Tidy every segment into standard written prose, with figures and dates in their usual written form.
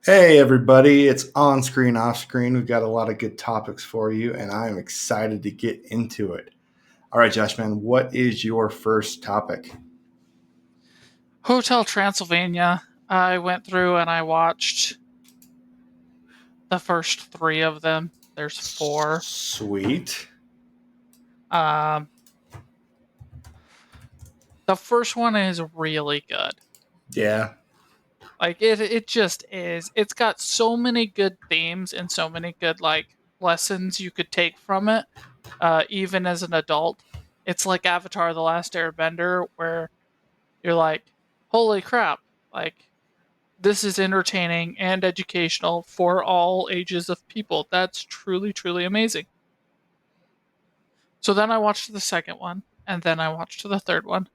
Hey everybody, it's on screen, off screen. We've got a lot of good topics for you, and I'm excited to get into it. All right, Josh, man, what is your first topic? Hotel Transylvania. I went through and I watched the first three of them. There's four. Sweet. Um, the first one is really good. Yeah. Like it just is. It's got so many good themes and so many good lessons you could take from it. Even as an adult, it's like Avatar: The Last Airbender, where you're like, "Holy crap!" Like this is entertaining and educational for all ages of people. That's truly, truly amazing. So then I watched the second one, and then I watched the third one,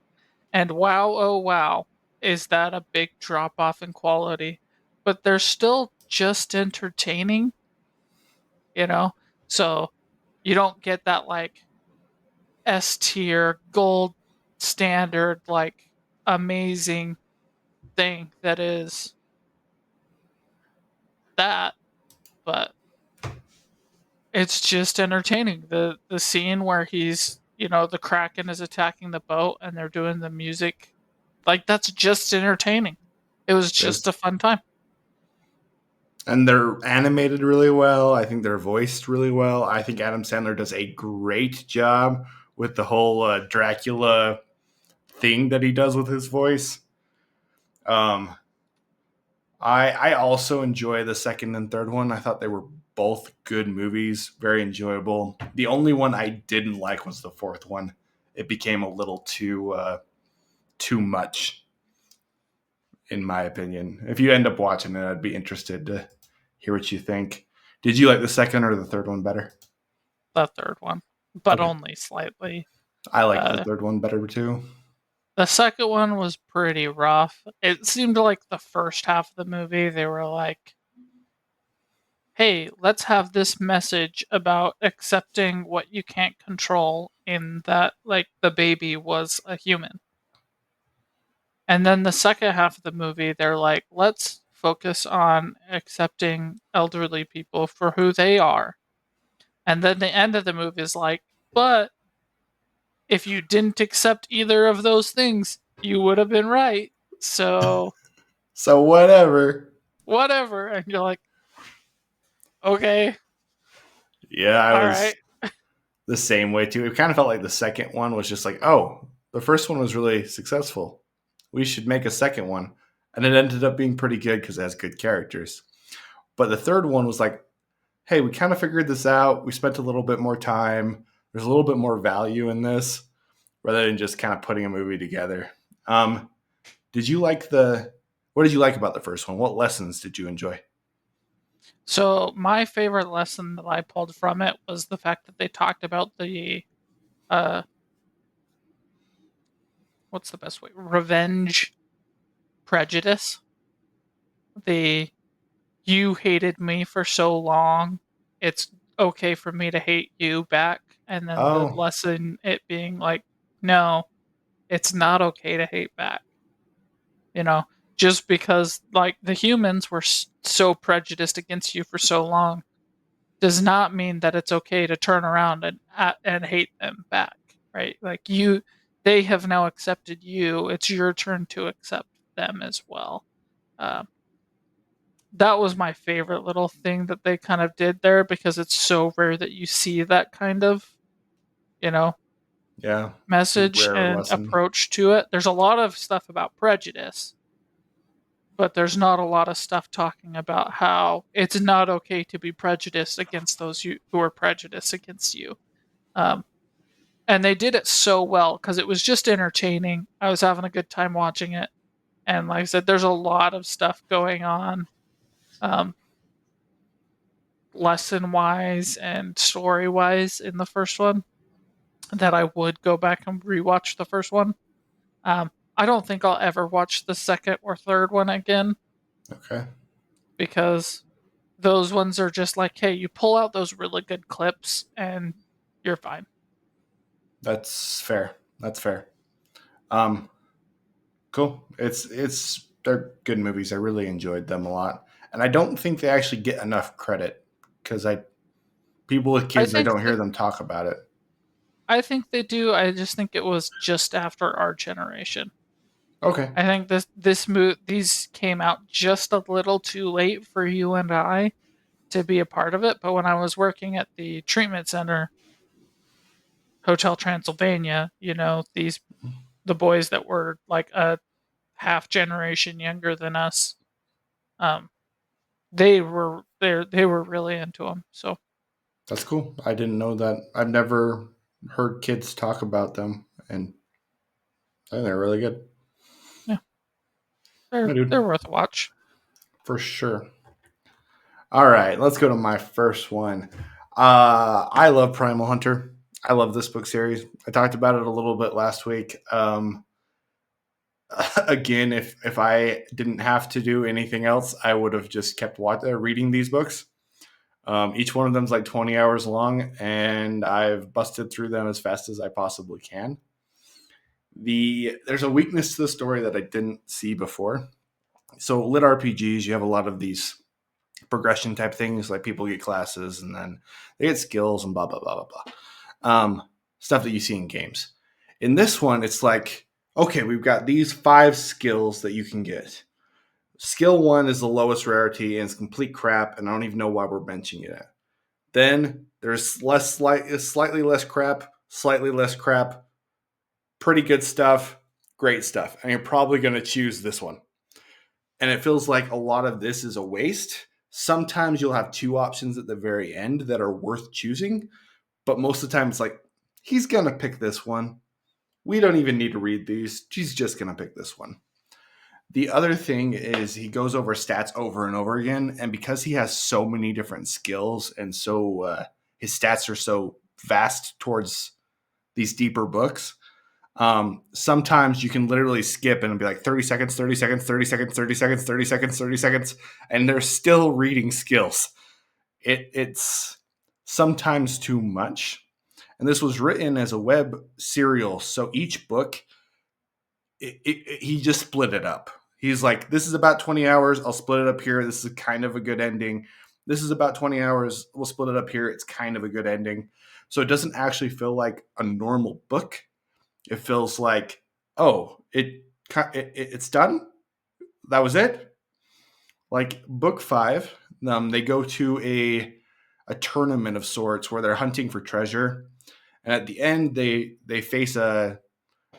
and wow, oh wow, is that a big drop off in quality? But they're still just entertaining, you know? So you don't get that S tier, gold standard, amazing thing that is that, but it's just entertaining. The scene where the Kraken is attacking the boat and they're doing the music, that's just entertaining. It was just Just a fun time. and they're animated really well. I think they're voiced really well. I think Adam Sandler does a great job with the whole Dracula thing that he does with his voice. Um, I also enjoy the second and third one. I thought they were both good movies, very enjoyable. The only one I didn't like was the fourth one. It became a little too much, in my opinion. If you end up watching it, I'd be interested to hear what you think. Did you like the second or the third one better? The third one, but Okay, only slightly. I like the Uh, third one better too. the second one was pretty rough. It seemed like the first half of the movie, they were like, hey, let's have this message about accepting what you can't control, in that, the baby was a human. And then the second half of the movie, they're like, let's focus on accepting elderly people for who they are. And then the end of the movie is like, but if you didn't accept either of those things, you would have been right. So, So whatever. whatever. And you're like, okay, Yeah, I all was right. the same way too. It kind of felt like the second one was just like, oh, the first one was really successful. We should make a second one. And it ended up being pretty good because it has good characters. But the third one was like, hey, we kind of figured this out. We spent a little bit more time. There's a little bit more value in this rather than just kind of putting a movie together. Um, did you like what did you like about the first one? What lessons did you enjoy? So, my favorite lesson that I pulled from it was the fact that they talked about uh, what's the best way? Revenge prejudice. The you hated me for so long, it's okay for me to hate you back. And then the Oh, lesson, it being like, no, it's not okay to hate back. You know, just because the humans were so prejudiced against you for so long does not mean that it's okay to turn around and hate them back, right? They have now accepted you. It's your turn to accept them as well. Um, that was my favorite little thing that they kind of did there, because it's so rare that you see that kind of, you know, yeah. It's a message rare and lesson. approach to it. There's a lot of stuff about prejudice, but there's not a lot of stuff talking about how it's not okay to be prejudiced against who are prejudiced against you. Um, and they did it so well because it was just entertaining. I was having a good time watching it, and like I said, there's a lot of stuff going on. Um, Lesson wise and story wise in the first one, that I would go back and rewatch the first one. I don't think I'll ever watch the second or third one again, Okay. because those ones are just like, hey, you pull out those really good clips and you're fine. That's fair. That's fair. Um, cool. It's they're good movies. I really enjoyed them a lot. and I don't think they actually get enough credit because I people with I kids I think don't hear that them talk about it. I think they do. I just think it was just after our generation. Okay, I think these came out just a little too late for you and I to be a part of it. But when I was working at the treatment center, Hotel Transylvania, the boys that were like a half generation younger than us, um, they were really into them. So that's cool. I didn't know that. I've never heard kids talk about them, and I think they're really good. yeah, Yeah, they're dude, worth a watch. for sure. All right, let's go to my first one. I love Primal Hunter. I love this book series. I talked about it a little bit last week. Again, if I didn't have to do anything else, I would have just kept reading these books. Each one of them is like 20 hours long, and I've busted through them as fast as I possibly can. There's a weakness to the story that I didn't see before. So lit RPGs, you have a lot of these progression type things, like people get classes and then they get skills and blah blah blah blah blah. Stuff that you see in games. In this one, it's like, okay, we've got these 5 skills that you can get. Skill 1 is the lowest rarity and it's complete crap, and I don't even know why we're benching it. Then there's slightly less crap, slightly less crap, pretty good stuff, great stuff, and you're probably going to choose this one. And it feels like a lot of this is a waste. Sometimes you'll have 2 options at the very end that are worth choosing, but most of the time it's like, he's going to pick this one. We don't even need to read these. She's just going to pick this one. The other thing is he goes over stats over and over again, and because he has so many different skills and his stats are so vast towards these deeper books, sometimes you can literally skip and be like 30 seconds, 30 seconds, 30 seconds, 30 seconds, 30 seconds, 30 seconds, and they're still reading skills. It's sometimes too much. And this was written as a web serial, so each book he just split it up. He's like, this is about 20 hours. I'll split it up here. This is kind of a good ending. This is about 20 hours. We'll split it up here. It's kind of a good ending. So it doesn't actually feel like a normal book. It feels like, oh, it's done. That was it. Like book 5, they go to a tournament of sorts where they're hunting for treasure, and at the end they face a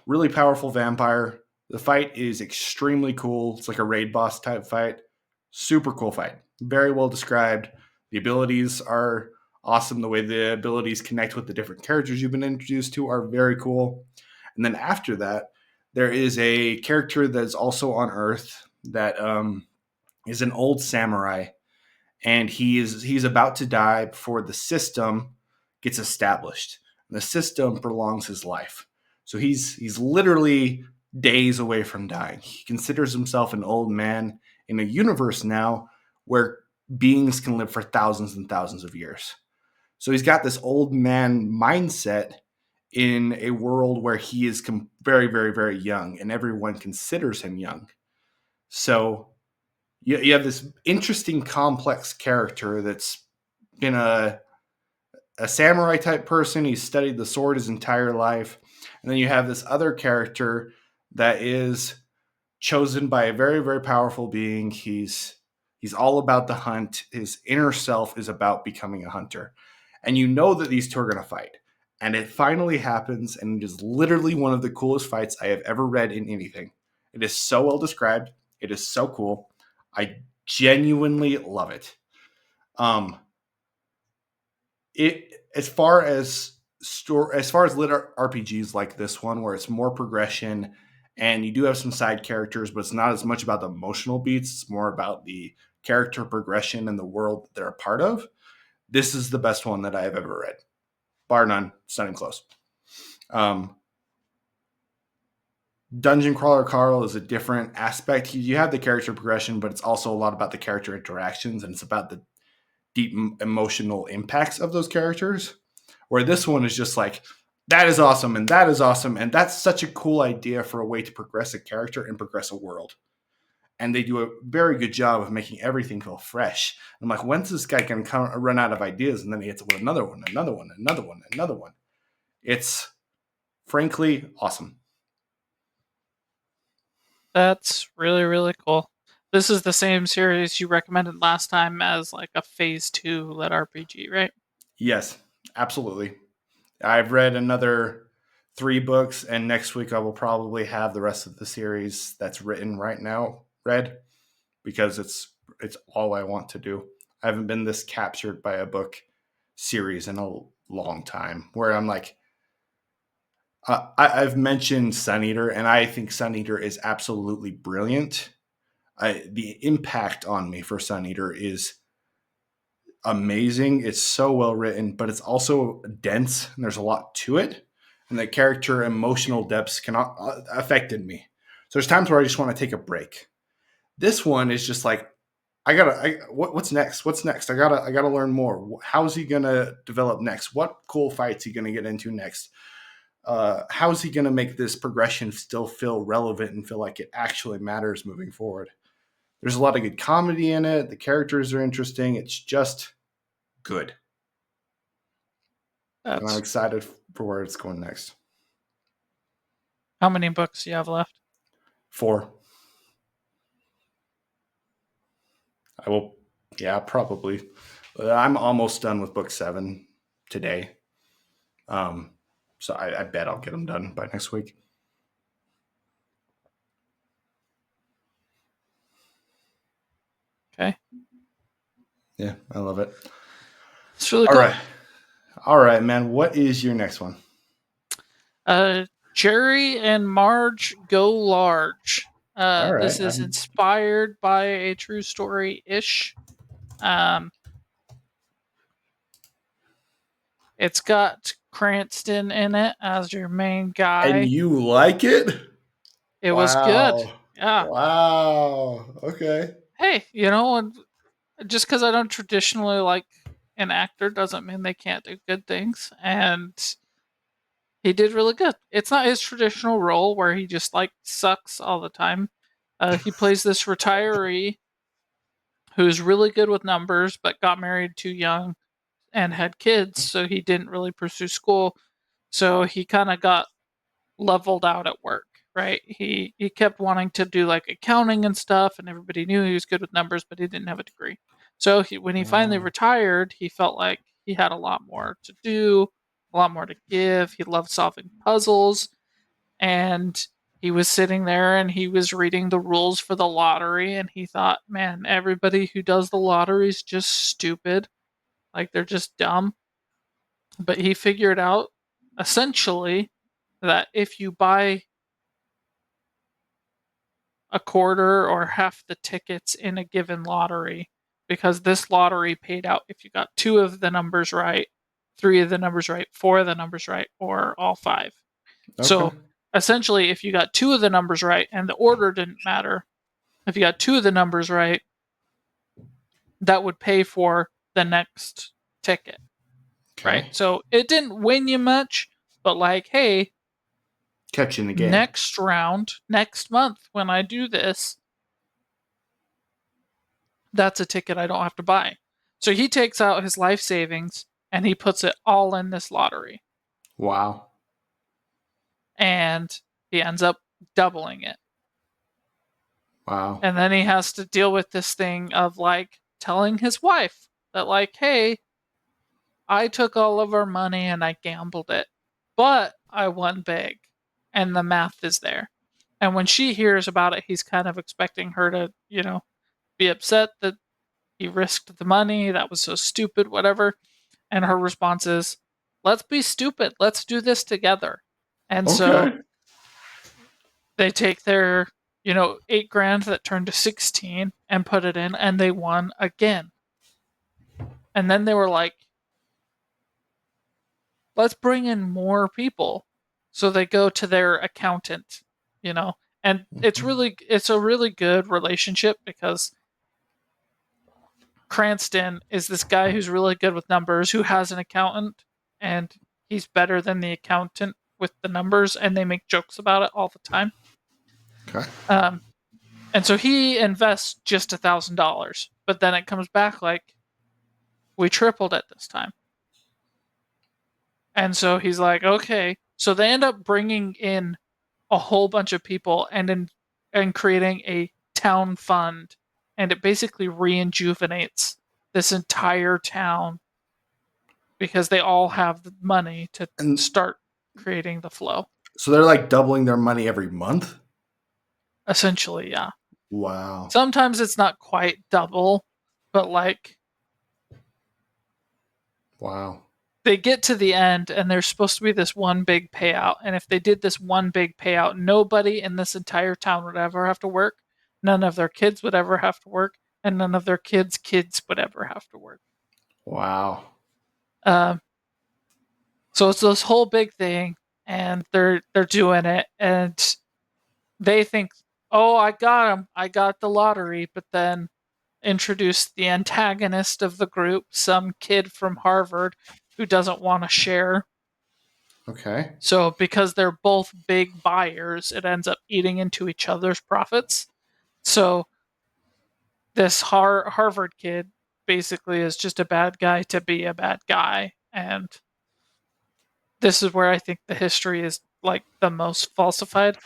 really powerful vampire. The fight is extremely cool. It's like a raid boss type fight. Super cool fight. Very well described. The abilities are awesome. The way the abilities connect with the different characters you've been introduced to are very cool. And then after that, there is a character that's also on Earth that is an old samurai, and he's about to die before the system gets established. And the system prolongs his life, so he's literally days away from dying. He considers himself an old man in a universe now where beings can live for thousands and thousands of years. So he's got this old man mindset in a world where he is very, very, very young, and everyone considers him young. So you have this interesting, complex character that's been a samurai type person. He's studied the sword his entire life. And then you have this other character that is chosen by a very, very powerful being. He's all about the hunt. His inner self is about becoming a hunter. And you know that these two are going to fight. And it finally happens, and it is literally one of the coolest fights I have ever read in anything. It is so well described. It is so cool. I genuinely love it. Um, it as far as lit RPGs like this one, where it's more progression and you do have some side characters, but it's not as much about the emotional beats. It's more about the character progression and the world that they're a part of. This is the best one that I have ever read, bar none. It's not even close. Um, Dungeon Crawler Carl is a different aspect. You have the character progression, but it's also a lot about the character interactions, and it's about the deep emotional impacts of those characters. Where this one is just like, that is awesome, and that's such a cool idea for a way to progress a character and progress a world. and they do a very good job of making everything feel fresh. I'm like, when's this guy going to run out of ideas? And then he hits it with another one, another one, another one, another one. It's frankly awesome. That's really, really cool. This is the same series you recommended last time as like a phase 2 lit RPG, right? Yes, absolutely. I've read another 3 books, and next week I will probably have the rest of the series that's written right now read, because it's all I want to do. I haven't been this captured by a book series in a long time, where I'm like, I've mentioned Sun Eater, and I think Sun Eater is absolutely brilliant. The impact on me for Sun Eater is amazing. It's so well written, but it's also dense, and there's a lot to it. And the character emotional depths cannot affected me. So there's times where I just want to take a break. This one is just like, what's next? What's next? I gotta learn more. How's he gonna develop next? What cool fights he gonna get into next? How's he gonna make this progression still feel relevant and feel like it actually matters moving forward? There's a lot of good comedy in it. The characters are interesting. It's just good, and I'm That's excited for where it's going next. how many books do you have left? 4. I will, yeah, probably. I'm almost done with book 7 today. Um, so I bet I'll get them done by next week. Okay. Yeah, I love it. It's really All cool. right. All right, man. What is your next one? Jerry and Marge Go Large. All right. This is inspired by a true story ish. Um, it's got Cranston in it as your main And guy. you like it? It was good. Wow. Yeah. Wow. Okay. Hey, you know, just because I don't traditionally like an actor doesn't mean they can't do good things. And he did really good. It's not his traditional role where he just like sucks all the time. He plays this retiree who's really good with numbers but got married too young and had kids, so he didn't really pursue school. So he kind of got leveled out at work, right? He kept wanting to do like accounting and stuff, and everybody knew he was good with numbers, but he didn't have a degree. So when he finally Wow. retired, he felt like he had a lot more to do, a lot more to give. He loved solving puzzles, and he was sitting there and he was reading the rules for the lottery, and he thought, man, everybody who does the lottery is just stupid, like they're just dumb. But he figured out essentially that if you buy a quarter or half the tickets in a given lottery, because this lottery paid out if you got 2 of the numbers right, 3 of the numbers right, 4 of the numbers right, or all 5. Okay. So essentially, if you got 2 of the numbers right and the order didn't matter, if you got 2 of the numbers right, that would pay for the next ticket, right? Okay. So it didn't win you much, but like, hey, Catching the game. next round, next month when I do this, that's a ticket I don't have to buy. So he takes out his life savings and he puts it all in this lottery. Wow. And he ends up doubling it. Wow. And then he has to deal with this thing of like telling his wife that, like, hey, I took all of our money and I gambled it, but I won big. And the math is there. And when she hears about it, he's kind of expecting her to, be upset that he risked the money. That was so stupid, whatever. And her response is, let's be stupid. Let's do this together. And so Okay. they take their, 8 grand that turned to 16 and put it in, and they won again. And then they were like, let's bring in more people. So they go to their accountant, you know, and it's a really good relationship because Cranston is this guy who's really good with numbers, who has an accountant, and he's better than the accountant with the numbers, and they make jokes about it all the time. Okay. Um, And so he invests just $1,000, but then it comes back like, we tripled it this time. And so he's like, okay. So they end up bringing in a whole bunch of people and creating a town fund, and it basically rejuvenates this entire town because they all have the money to And start creating the flow. so they're like doubling their money every month. Essentially, yeah. Wow. Sometimes it's not quite double, but like Wow. they get to the end and there's supposed to be this one big payout. And if they did this one big payout, nobody in this entire town would ever have to work. None of their kids would ever have to work. And none of their kids' would ever have to work. Wow. Um, so it's this whole big thing, and they're doing it, and they think, "Oh, I got him! I got the lottery." But then introduce the antagonist of the group, some kid from Harvard who doesn't want to share. Okay. So because they're both big buyers, it ends up eating into each other's profits. So this Harvard kid basically is just a bad guy to be a bad guy, and this is where I think the history is like the most falsified.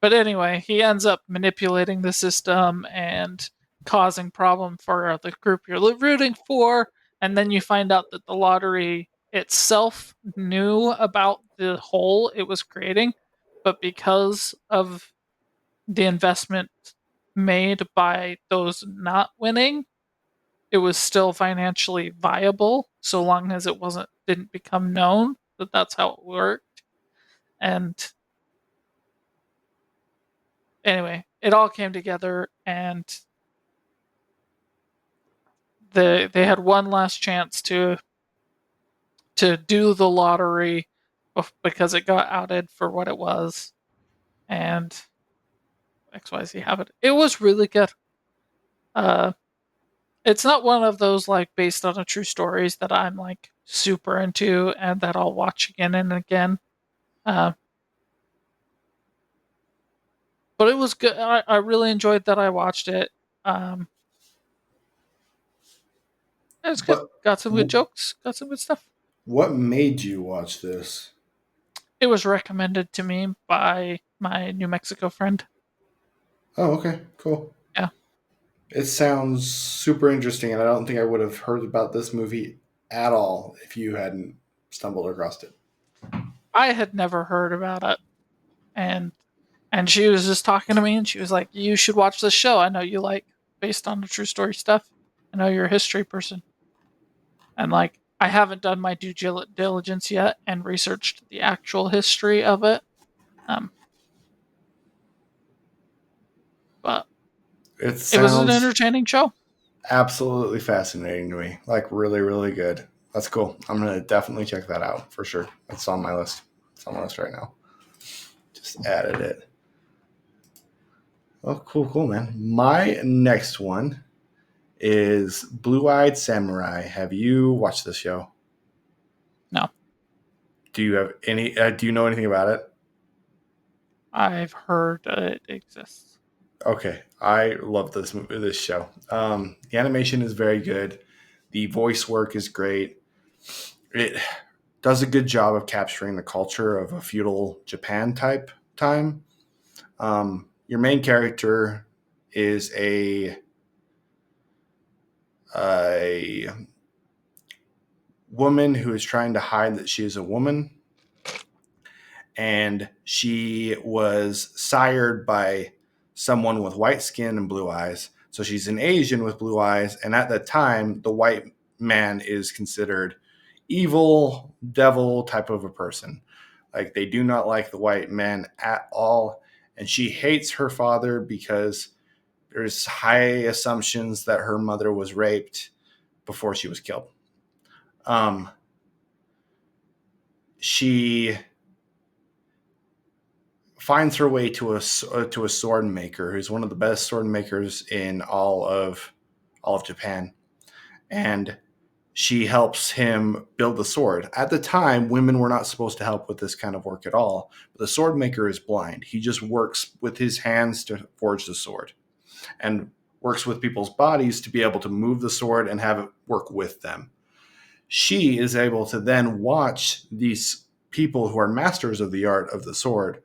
But anyway, he ends up manipulating the system and causing problem for the group you're rooting for, and then you find out that the lottery itself knew about the hole it was creating, but because of the investment made by those not winning, it was still financially viable so long as it wasn't didn't become known that that's how it worked. And anyway, it all came together, and they had one last chance to do the lottery because it got outed for what it was, and XYZ happened. It was really good. Uh, it's not one of those like based on a true stories that I'm like super into and that I'll watch again and again. Uh, but it was good. I really enjoyed that I watched it. Um, it was good. What Got some good jokes. Got some good stuff. what made you watch this? It was recommended to me by my New Mexico friend. Oh, okay. Cool. Yeah, It sounds super interesting, and I don't think I would have heard about this movie at all if you hadn't stumbled across it. I had never heard about it, and she was just talking to me, and she was like, "You should watch this show. I know you like based on the true story stuff. I know you're a history person." And like, I haven't done my due diligence yet and researched the actual history of it. Um, but It it was an sounds entertaining show. absolutely fascinating to me. Like really, really good. That's cool. I'm gonna definitely check that out for sure. It's on my list. It's on my list right now. Just added it. Oh, cool, cool, man. My next one is Blue Eyed Samurai. Have you watched this show? No, Do you have any? Do you know anything about it? I've heard it exists. Okay, I love this movie, this show. The animation is very good. The voice work is great. It does a good job of capturing the culture of a feudal Japan type time. Your main character is a woman who is trying to hide that she is a woman, and she was sired by someone with white skin and blue eyes. So she's an Asian with blue eyes, and at that time, the white man is considered evil, devil type of a person. Like they do not like the white man at all, and she hates her father because there's high assumptions that her mother was raped before she was killed. Um, she finds her way to a sword maker who's one of the best sword makers in all of Japan, and She helps him build the sword. At the time, women were not supposed to help with this kind of work at all. But the sword maker is blind. He just works with his hands to forge the sword and works with people's bodies to be able to move the sword and have it work with them. She is able to then watch these people who are masters of the art of the sword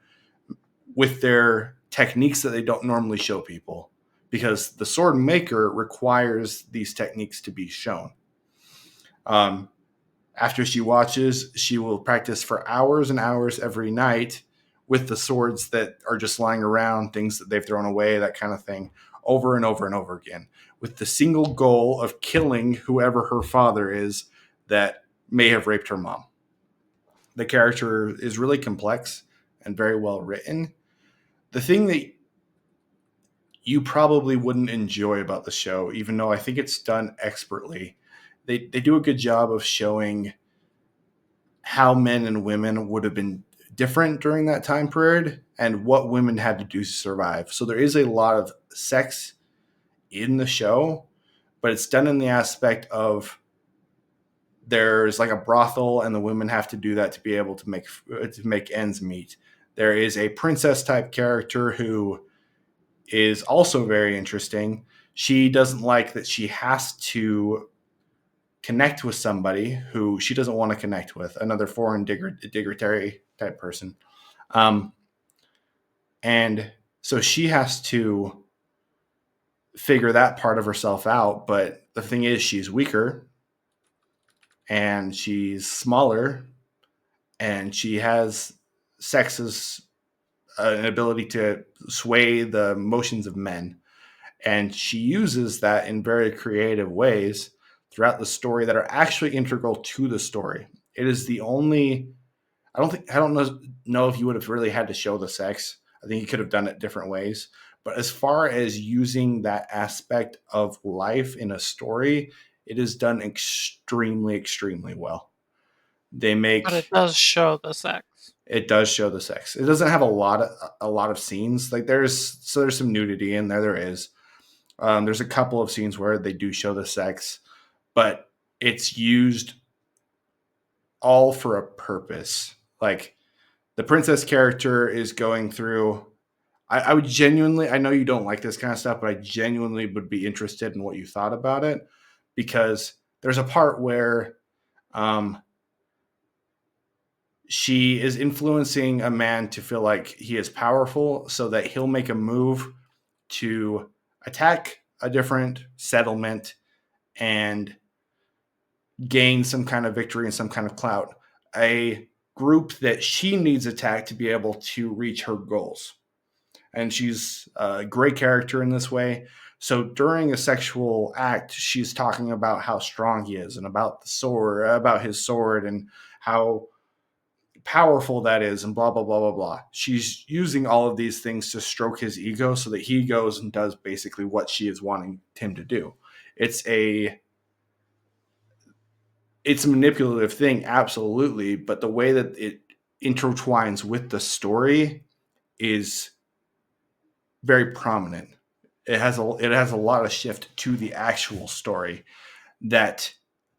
with their techniques that they don't normally show people because the sword maker requires these techniques to be shown. Um, After she watches, she will practice for hours and hours every night with the swords that are just lying around, things that they've thrown away, that kind of thing, over and over and over again, with the single goal of killing whoever her father is that may have raped her mom. The character is really complex and very well written. The thing that you probably wouldn't enjoy about the show, even though I think it's done expertly, they do a good job of showing how men and women would have been different during that time period and what women had to do to survive. So there is a lot of sex in the show, but it's done in the aspect of there's like a brothel and the women have to do that to be able to make ends meet. There is a princess type character who is also very interesting. She doesn't like that she has to connect with somebody who she doesn't want to connect with, another foreign dignitary type person. Um, and so she has to figure that part of herself out. But the thing is, she's weaker and she's smaller and she has sex as an ability to sway the motions of men. And she uses that in very creative ways throughout the story that are actually integral to the story. It is the only I don't know if you would have really had to show the sex. I think you could have done it different ways. But as far as using that aspect of life in a story, it is done extremely, extremely well. They But it make does show the sex. it does show the sex. It doesn't have a lot of scenes. Like there's some nudity in there. There is. There's a couple of scenes where they do show the sex, but it's used all for a purpose. Like the princess character is going through. I would genuinely, I know you don't like this kind of stuff, but I genuinely would be interested in what you thought about it because there's a part where um, she is influencing a man to feel like he is powerful so that he'll make a move to attack a different settlement and gain some kind of victory and some kind of clout. A group that she needs attacked to be able to reach her goals. And she's a great character in this way. So during a sexual act, she's talking about how strong he is and about the sword, about his sword, and how powerful that is, and blah blah blah blah blah. She's using all of these things to stroke his ego so that he goes and does basically what she is wanting him to do. It's a it's a manipulative thing, absolutely, but the way that it intertwines with the story is very prominent. It has a lot of shift to the actual story that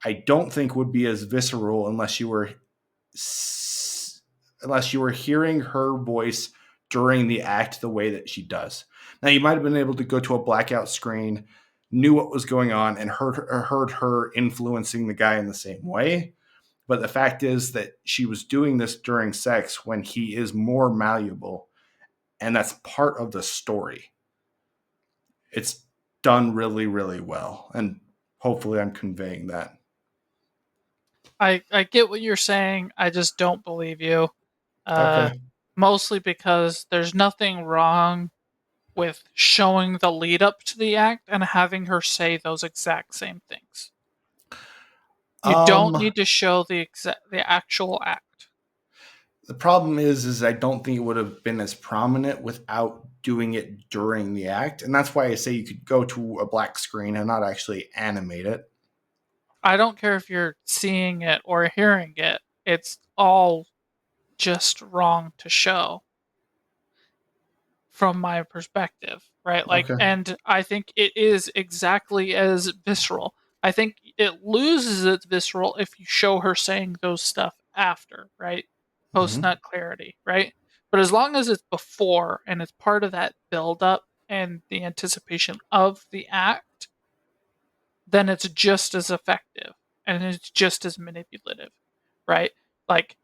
I don't think would be as visceral unless you were hearing her voice during the act the way that she does. Now you might have been able to go to a blackout screen, knew what was going on, and heard her influencing the guy in the same way. But the fact is that she was doing this during sex when he is more malleable, and that's part of the story. It's done really, really well, and hopefully, I'm conveying that. I get what you're saying. I just don't believe you. Uh, Okay. Mostly because there's nothing wrong with showing the lead up to the act and having her say those exact same things. You don't Um, need to show the actual act. the problem is I don't think it would have been as prominent without doing it during the act, and that's why I say you could go to a black screen and not actually animate it. I don't care if you're seeing it or hearing it. It's all just wrong to show from my perspective, right? Like, Okay. and I think it is exactly as visceral. I think it loses its visceral if you show her saying those stuff after, right? Post Hmm. nut clarity, right? But as long as it's before and it's part of that build up and the anticipation of the act, then it's just as effective and it's just as manipulative, right? Like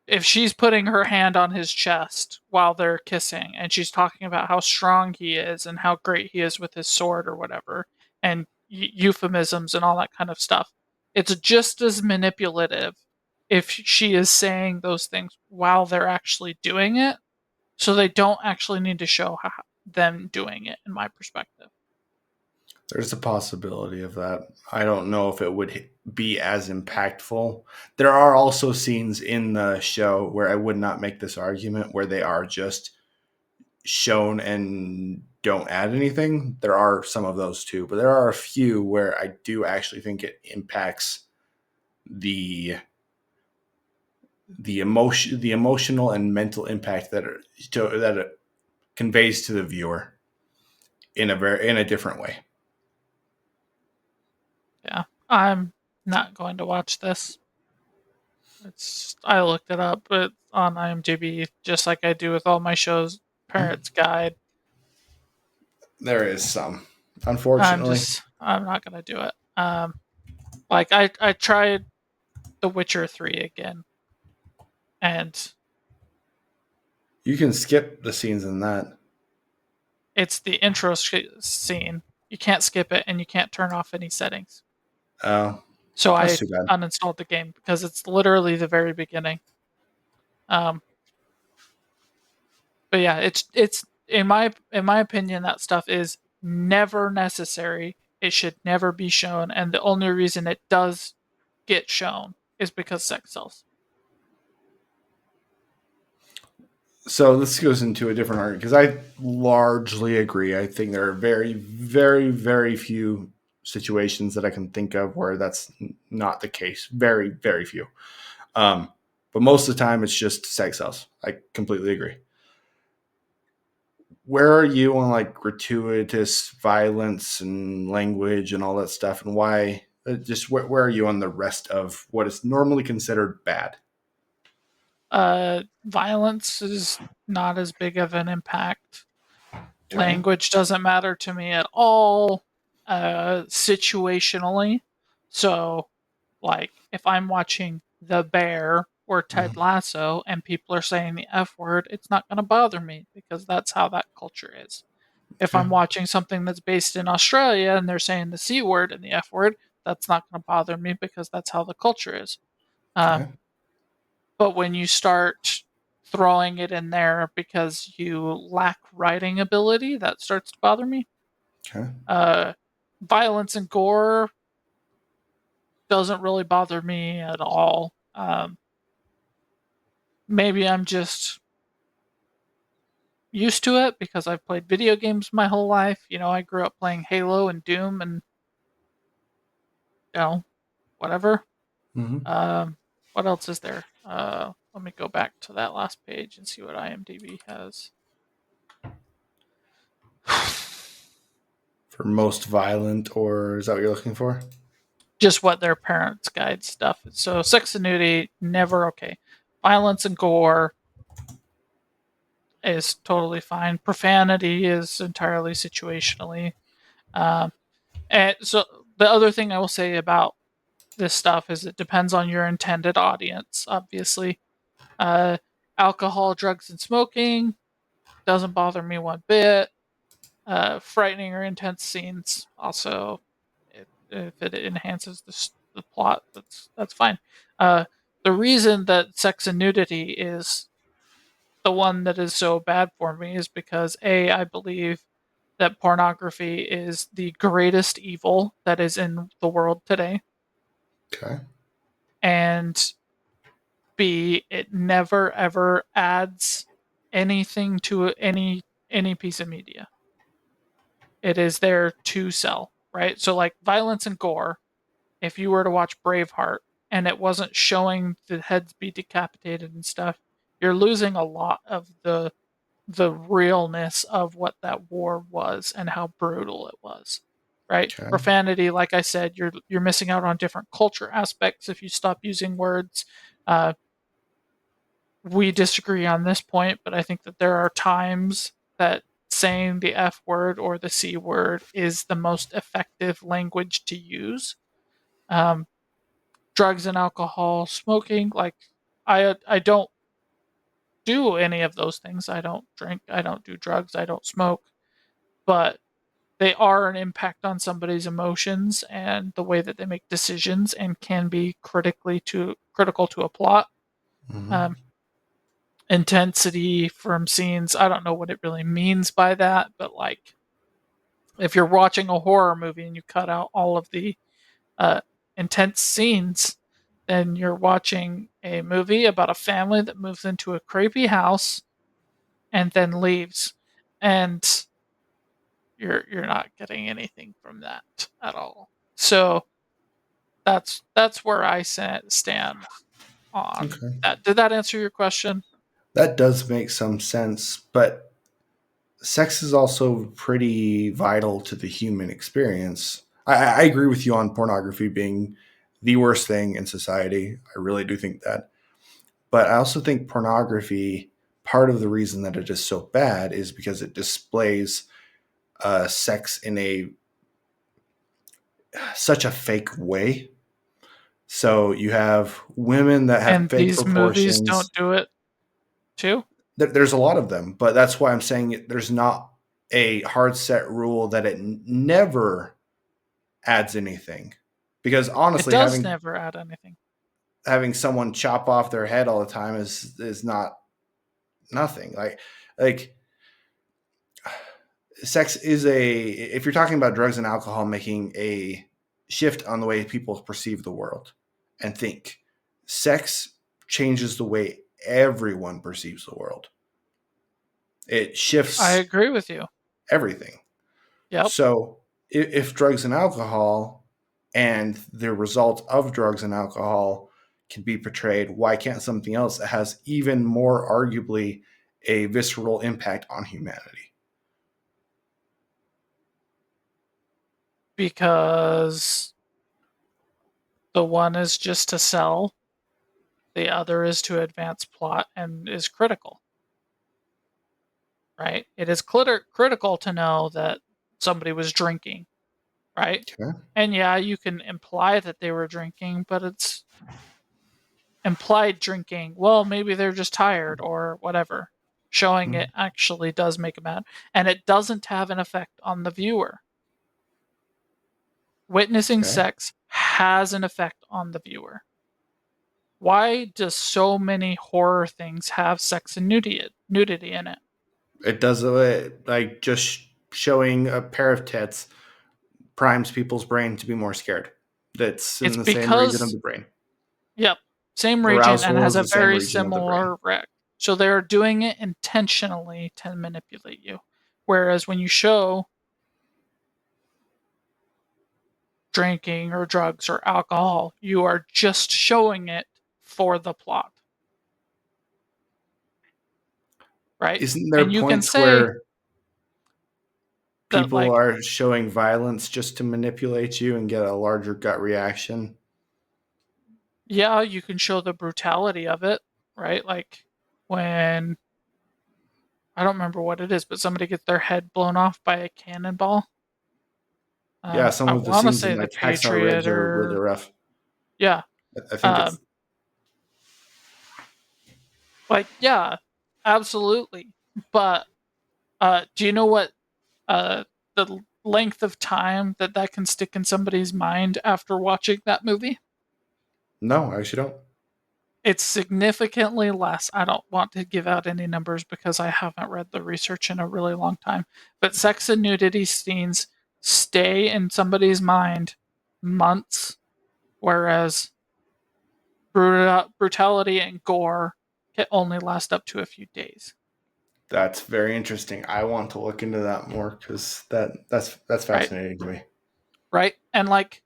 if she's putting her hand on his chest while they're kissing and she's talking about how strong he is and how great he is with his sword or whatever and euphemisms and all that kind of stuff, it's just as manipulative if she is saying those things while they're actually doing it, so they don't actually need to show them doing it, in my perspective. There's a possibility of that. I don't know if it would be as impactful. There are also scenes in the show where I would not make this argument where they are just shown and don't add anything. There are some of those too, but there are a few where I do actually think it impacts the the emotional and mental impact that it conveys to the viewer in a different way. Yeah, I'm not going to watch this. I looked it up, but on IMDb, just like I do with all my shows, Parents Guide. There is some, unfortunately. I'm not gonna do it. Like I tried The Witcher 3 again, and You can skip the scenes in that. it's the intro scene. You can't skip it, and you can't turn off any settings. Oh, So that's I too bad. uninstalled the game because it's literally the very beginning. Um, but yeah, it's in my opinion that stuff is never necessary. It should never be shown, and the only reason it does get shown is because sex sells. So this goes into a different argument because I largely agree. I think there are very, very, very few situations that I can think of where that's not the case. Very, very few. Um, but most of the time, it's just sex sells. I completely agree. Where are you on like gratuitous violence and language and all that stuff, and why? Just where are you on the rest of what is normally considered bad? Violence is not as big of an impact. Okay. Language doesn't matter to me at all, situationally. So, like, if I'm watching The Bear or Ted Mhm. Lasso and people are saying the F word, it's not going to bother me because that's how that culture is. If Okay. I'm watching something that's based in Australia and they're saying the C word and the F word, that's not going to bother me because that's how the culture is. Um, Okay. but when you start throwing it in there because you lack writing ability, that starts to bother me. Okay. Uh, Violence and gore doesn't really bother me at all. Maybe I'm just used to it because I've played video games my whole life. You know, I grew up playing Halo and Doom and, you know, whatever. Hmm. Um, what else is there? Let me go back to that last page and see what IMDb has. For most violent, or is that what you're looking for? Just what their parents' guide stuff is. So sex and nudity, never okay. Violence and gore is totally fine. Profanity is entirely situationally. Um, and so the other thing I will say about this stuff is it depends on your intended audience, obviously. Uh, Alcohol, drugs, and smoking doesn't bother me one bit. Frightening or intense scenes also, if it enhances the plot, that's fine. Uh, the reason that sex and nudity is the one that is so bad for me is because I believe that pornography is the greatest evil that is in the world today, Okay. and B, it never ever adds anything to any piece of media. It is there to sell, right? So like violence and gore, if you were to watch Braveheart and it wasn't showing the heads be decapitated and stuff, you're losing a lot of the realness of what that war was and how brutal it was, right? Okay. Profanity, like I said, you're missing out on different culture aspects if you stop using words. Uh, we disagree on this point, but I think that there are times that saying the F word or the C word is the most effective language to use. Um, drugs and alcohol, smoking, like I don't do any of those things. I don't drink, I don't do drugs, I don't smoke, but they are an impact on somebody's emotions and the way that they make decisions and can be critical to a plot. Hmm. Um, intensity from scenes, I don't know what it really means by that, but like if you're watching a horror movie and you cut out all of the uh, intense scenes, then you're watching a movie about a family that moves into a creepy house and then leaves, and you're not getting anything from that at all. So that's where I stand on Okay. that. Did that answer your question? That does make some sense, but sex is also pretty vital to the human experience. I agree with you on pornography being the worst thing in society. I really do think that. But I also think pornography, part of the reason that it is so bad is because it displays sex in a such a fake way. So you have women that have And fake these movies don't proportions. do it too. There's a lot of them, but that's why I'm saying there's not a hard set rule that it never adds anything. Because It honestly, does having never add anything. someone chop off their head all the time is not nothing. Like sex is a if you're talking about drugs and alcohol making a shift on the way people perceive the world and think, sex changes the way everyone perceives the world. It I shifts agree with you. everything. Yep. So if drugs and alcohol and the result of drugs and alcohol can be portrayed, why can't something else that has even more arguably a visceral impact on humanity? Because the one is just to sell, the other is to advance plot and is critical, right? It is critical to know that somebody was drinking, right? Okay. And yeah, you can imply that they were drinking, but it's implied drinking. Well, maybe they're just tired or whatever. Showing it actually does make a matter. And it doesn't have an effect on the viewer. Witnessing Okay. sex has an effect on the viewer. Why does so many horror things have sex and nudity in it? It does like just showing a pair of tits primes people's brain to be more scared. That's in It's the same region of because, the brain. yep, same region and Arousal has is a the same very region of the brain. similar rec. So they're doing it intentionally to manipulate you. Whereas when you show drinking or drugs or alcohol, you are just showing it for the plot, right? Isn't there And you can points say where that, people like, are showing violence just to manipulate you and get a larger gut reaction? yeah, you can show the brutality of it, right? Like when I don't remember what it is, but somebody gets their head blown off by a cannonball. Yeah, some I of the want to scenes say in the like Hacksaw Patriot Ridge are really or rough. yeah, I think it's um, like yeah, absolutely. But do you know what the length of time that that can stick in somebody's mind after watching that movie? no, I actually don't. It's significantly less. I don't want to give out any numbers because I haven't read the research in a really long time. But sex and nudity scenes stay in somebody's mind months, whereas brutality and gore can only last up to a few days, That's very interesting. I want to look into that more because that's right? fascinating to me. Right? And like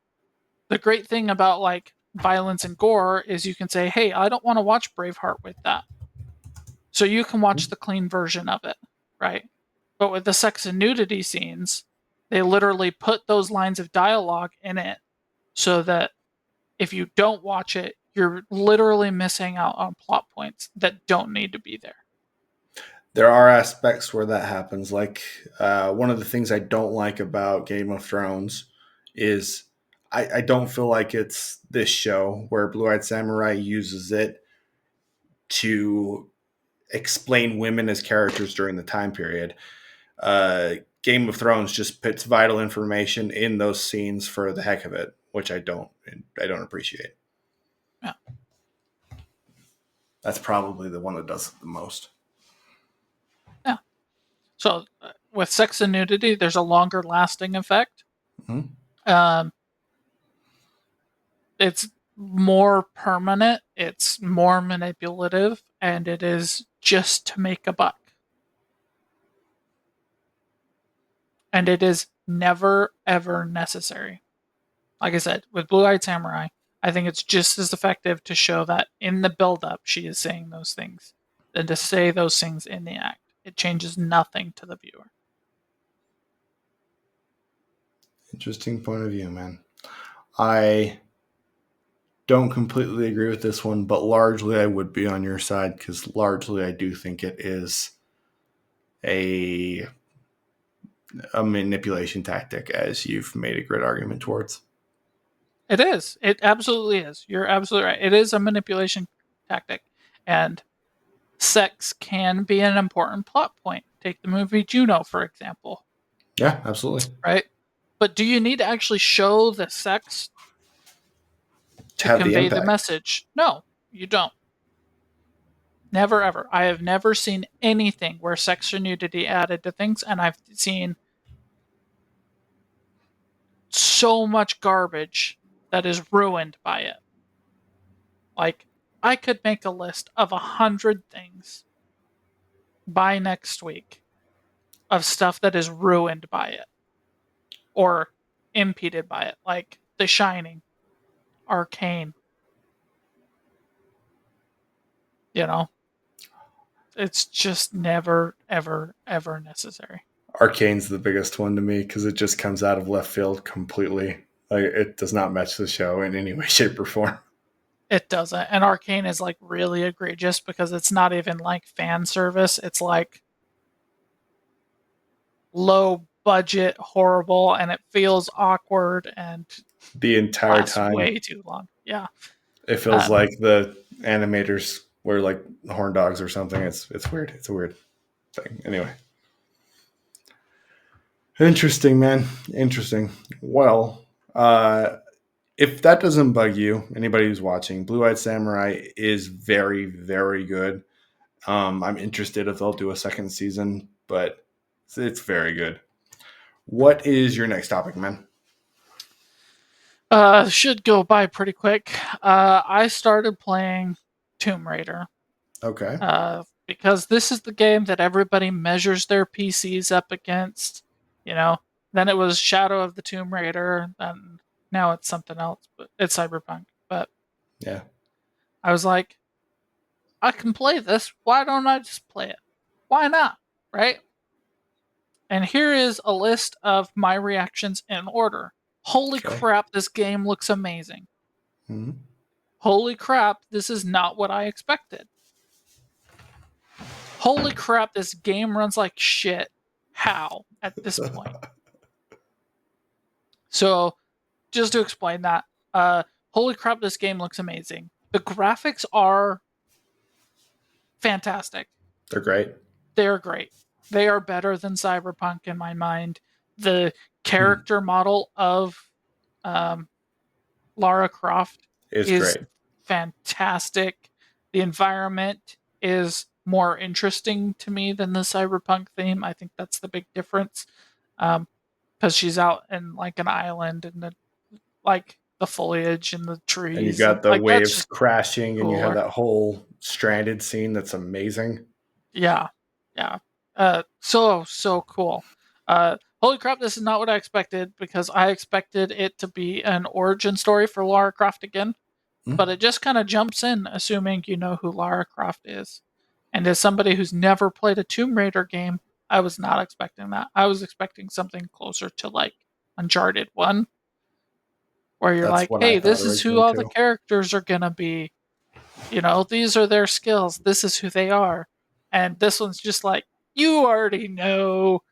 the great thing about like violence and gore is you can say, hey, I don't want to watch Braveheart with that. So you can watch the clean version of it, right? But with the sex and nudity scenes, They literally put those lines of dialogue in it so that if you don't watch it, you're literally missing out on plot points that don't need to be there. There are aspects where that happens. Like one of the things I don't like about Game of Thrones is I don't feel like it's this show where Blue Eyed Samurai uses it to explain women as characters during the time period. Game of Thrones just puts vital information in those scenes for the heck of it, which I don't appreciate. Yeah. That's probably the one that does it the most. Yeah. So with sex and nudity, there's a longer lasting effect. Mhm. Um, it's more permanent, it's more manipulative, and it is just to make a buck. And it is never, ever necessary. Like I said, with Blue Eyed Samurai, I think it's just as effective to show that in the build up she is saying those things than to say those things in the act. It changes nothing to the viewer. Interesting point of view, man. I don't completely agree with this one, but largely I would be on your side because largely I do think it is a a manipulation tactic, as you've made a great argument towards. It is. It absolutely is. You're absolutely right. It is a manipulation tactic. And sex can be an important plot point. Take the movie Juno, for example, Yeah, absolutely. right? But do you need to actually show the sex To to have the convey the impact. message? No, you don't. Never ever. I have never seen anything where sex or nudity added to things, and I've seen so much garbage that is ruined by it. Like, I could make a list of 100 things by next week of stuff that is ruined by it or impeded by it, like The Shining, Arcane. You know, it's just never, ever, ever necessary. Arcane's the biggest one to me because it just comes out of left field completely. Like it does not match the show in any way, shape, or form. It doesn't. And Arcane is like really egregious because it's not even like fan service. It's like low budget, horrible, and it feels awkward and The entire lasts time, way too long. Yeah. it feels Um, like the animators were like horn dogs or something. It's weird. It's a weird thing. Anyway, interesting, man. Interesting. Well, if that doesn't bug you, anybody who's watching, Blue Eyed Samurai is very, very good. I'm interested if they'll do a second season, but it's very good. What is your next topic, man? should go by pretty quick. I started playing Tomb Raider Okay. because this is the game that everybody measures their PCs up against. You know, then it was Shadow of the Tomb Raider, and now it's something else, but it's Cyberpunk. But Yeah. I was like, I can play this. Why don't I just play it? Why not? Right? And here is a list of my reactions in order. Holy Okay. crap, this game looks amazing. Mm-hmm. Holy crap, this is not what I expected. Holy crap, this game runs like shit. How at this point? So, just to explain that, holy crap, this game looks amazing. The graphics are fantastic. They're great. They're great. They are better than Cyberpunk in my mind. The Hmm. character model of um, Lara Croft Is is great. fantastic. The environment is more interesting to me than the cyberpunk theme. I think that's the big difference. Because she's out in like an island and like the foliage and the And you've trees and got the like that's waves just crashing, and you have cooler. that whole stranded scene that's amazing. Yeah, yeah. So cool. Holy crap! This is not what I expected because I expected it to be an origin story for Lara Croft again, but Hmm. it just kind of jumps in, assuming you know who Lara Croft is. And as somebody who's never played a Tomb Raider game, I was not expecting that. I was expecting something closer to like Uncharted 1, where you're That's like, what I hey, thought this is who originally all the too. characters are going to be. These are their skills. This is who they are. And this one's just like, you already know.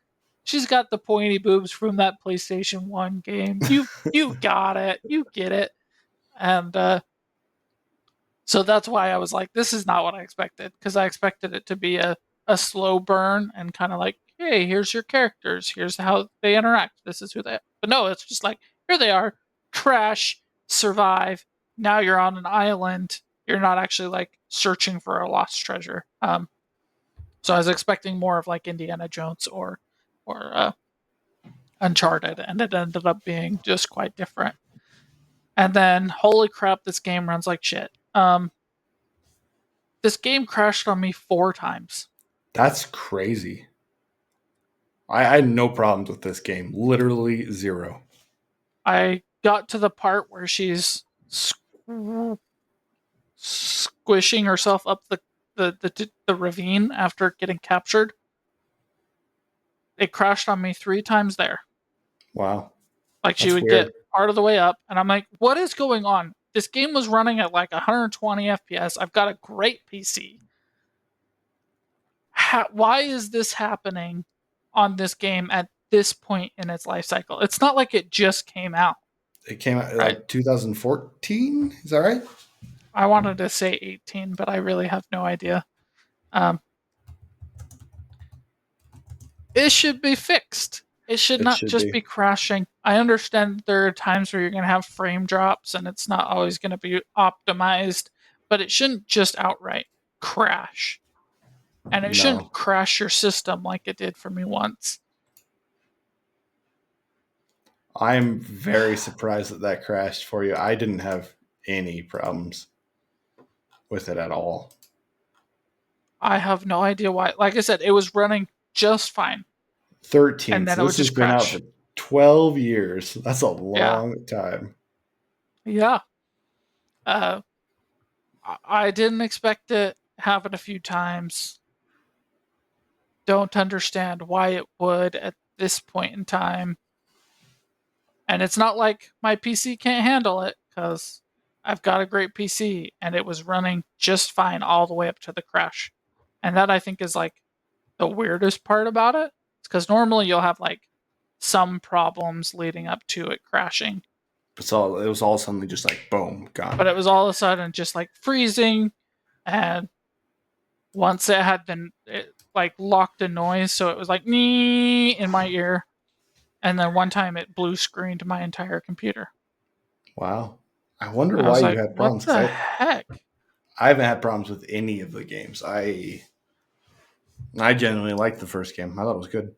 She's got the pointy boobs from that PlayStation 1 game. You got it. You get it. And so that's why I was like, this is not what I expected, because I expected it to be a slow burn and kind of like, hey, here's your characters. Here's how they interact. This is who they are. But no, it's just like, here they are, crash, survive. Now you're on an island. You're not actually like searching for a lost treasure. So I was expecting more of like Indiana Jones or Uncharted, and it ended up being just quite different. And then, holy crap, this game runs like shit. This game crashed on me 4 times. That's crazy. I had no problems with this game. Literally zero. I got to the part where she's squishing herself up the ravine after getting captured. It crashed on me 3 times there. Wow. Like she That's would get weird. part of the way up, and I'm like, what is going on? This game was running at like 120 FPS. I've got a great PC. Why is this happening on this game at this point in its life cycle? It's not like it just came out, It came out right? like 2014. Is that right? I wanted to say 18, but I really have no idea. Um, it should be fixed. It should It not should just be. be crashing. I understand there are times where you're going to have frame drops and it's not always going to be optimized, but it shouldn't just outright crash. And it shouldn't No. crash your system like it did for me once. I'm very surprised that that crashed for you. I didn't have any problems with it at all. I have no idea why. Like I said, it was running just fine, and 13. then So it would this has just been out for crash. 12 years. That's a Yeah. long time. Yeah. Uh, I didn't expect it. Happened a few times. Don't understand why it would at this point in time. And it's not like my PC can't handle it, because I've got a great PC and it was running just fine all the way up to the crash. And that, I think, is like the weirdest part about it. Because normally you'll have like some problems leading up to it crashing, It was all suddenly just like boom, but gone. it was all of a sudden just like freezing. And once it had been like locked a noise, so it was like nee in my ear. And then one time it blue screened my entire computer. Wow. I wonder I why was you like, had what problems the because heck? I haven't had problems with any of the games. I genuinely liked the first game. I thought it was good.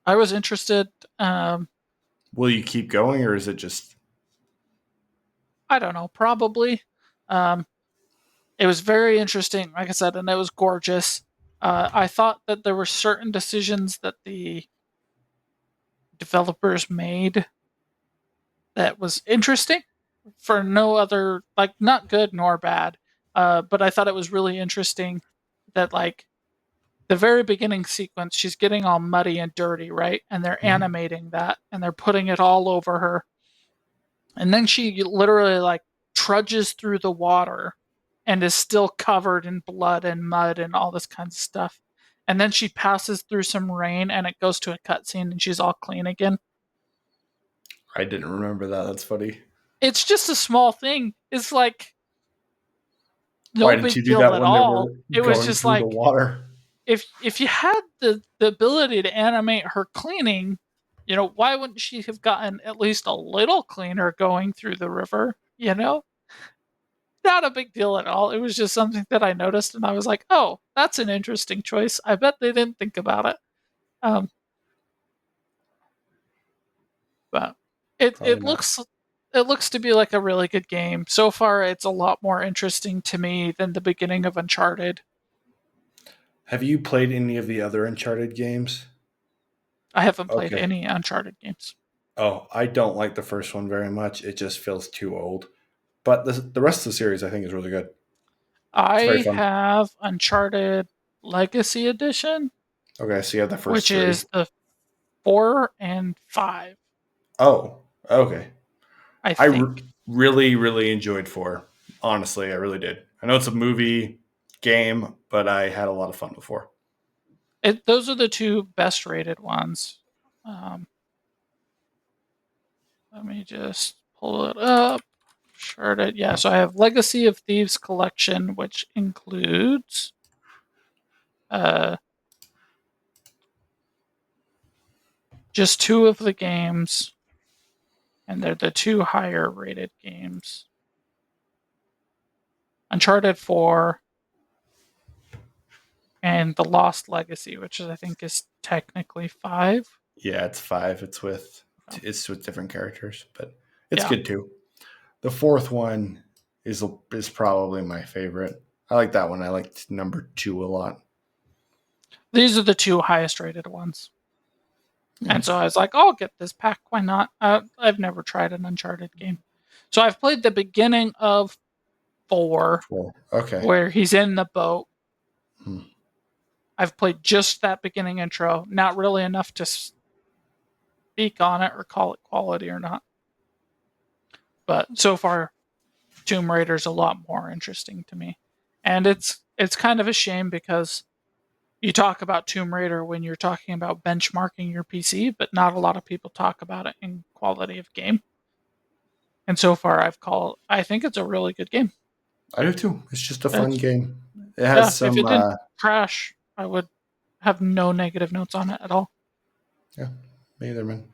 I was interested. Um, Will you keep going or is it just I don't know, probably. Um, it was very interesting, like I said, and it was gorgeous. I thought that there were certain decisions that the developers made that was interesting for no other, like, not good nor bad. But I thought it was really interesting that, like, the very beginning sequence, she's getting all muddy and dirty, right? And they're Mhm. animating that and they're putting it all over her. And then she literally like trudges through the water and is still covered in blood and mud and all this kind of stuff. And then she passes through some rain and it goes to a cutscene and she's all clean again. I didn't remember that. That's funny. It's just a small thing. It's like Why no didn't you big do deal that at when they all. were It was going just through the like, water? if you had the ability to animate her cleaning, why wouldn't she have gotten at least a little cleaner going through the river? Not a big deal at all. It was just something that I noticed, and I was like, "Oh, that's an interesting choice. I bet they didn't think about it." Um, but it Probably it not. looks it looks to be like a really good game. So far, it's a lot more interesting to me than the beginning of Uncharted. Have you played any of the other Uncharted games? I haven't played Okay. any Uncharted games. Oh, I don't like the first one very much. It just feels too old. But the rest of the series, I think, is really good. It's very I fun. have Uncharted Legacy Edition, Okay, so you have the first which three. is the 4 and 5, Oh, okay. I I think. really, really enjoyed four. Honestly, I really did. I know it's a movie game, but I had a lot of fun before. Those are the two best rated ones. Um, Let me just pull it up. Sharded. Yeah, so I have Legacy of Thieves Collection, which includes uh, just two of the games, and they're the two higher rated games. Uncharted 4 and The Lost Legacy, which I think is technically 5. Yeah, it's five. Okay. It's with different characters, but it's Yeah, good too. The fourth one is probably my favorite. I like that one. I liked number two a lot. these are the two highest rated ones. Yeah. And so I was like, I'll get this pack. Why not? I've never tried an Uncharted game. So I've played the beginning of 4, Four. Okay. where he's in the boat. Hmm. I've played just that beginning intro, not really enough to speak on it or call it quality or not. But so far, Tomb Raider's a lot more interesting to me. And it's kind of a shame because you talk about Tomb Raider when you're talking about benchmarking your PC, but not a lot of people talk about it in quality of game. And so far, I think it's a really good game. I do too. It's just a fun It's, game. It yeah, has if some. it didn't crash, I would have no negative notes on it at all. Yeah, me either, man.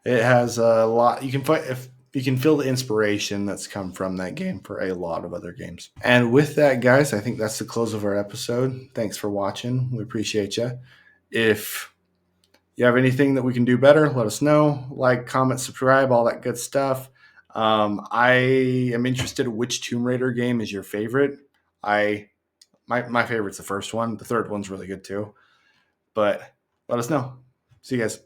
It has a lot. You can find if you can feel the inspiration that's come from that game for a lot of other games. And with that, guys, I think that's the close of our episode. Thanks for watching. We appreciate you. If you have anything that we can do better, let us know. Like, comment, subscribe, all that good stuff. I am interested in which Tomb Raider game is your favorite. I my favorite's the first one. The third one's really good too. But let us know. See you guys.